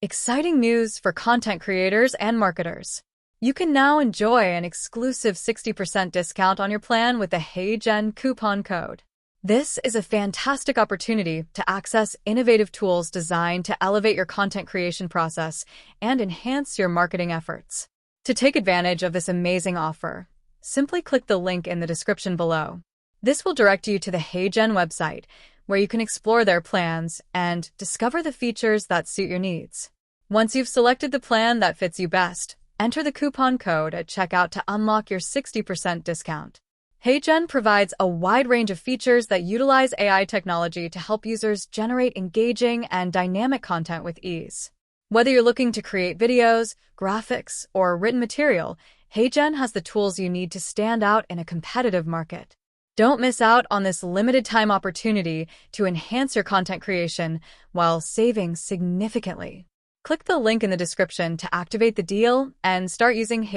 Exciting news for content creators and marketers. You can now enjoy an exclusive 60% discount on your plan with the Heygen coupon code. This is a fantastic opportunity to access innovative tools designed to elevate your content creation process and enhance your marketing efforts. To take advantage of this amazing offer, simply click the link in the description below. This will direct you to the Heygen website, where you can explore their plans and discover the features that suit your needs. Once you've selected the plan that fits you best, enter the coupon code at checkout to unlock your 60% discount. Heygen provides a wide range of features that utilize AI technology to help users generate engaging and dynamic content with ease. Whether you're looking to create videos, graphics, or written material, Heygen has the tools you need to stand out in a competitive market. Don't miss out on this limited-time opportunity to enhance your content creation while saving significantly. Click the link in the description to activate the deal and start using Heygen.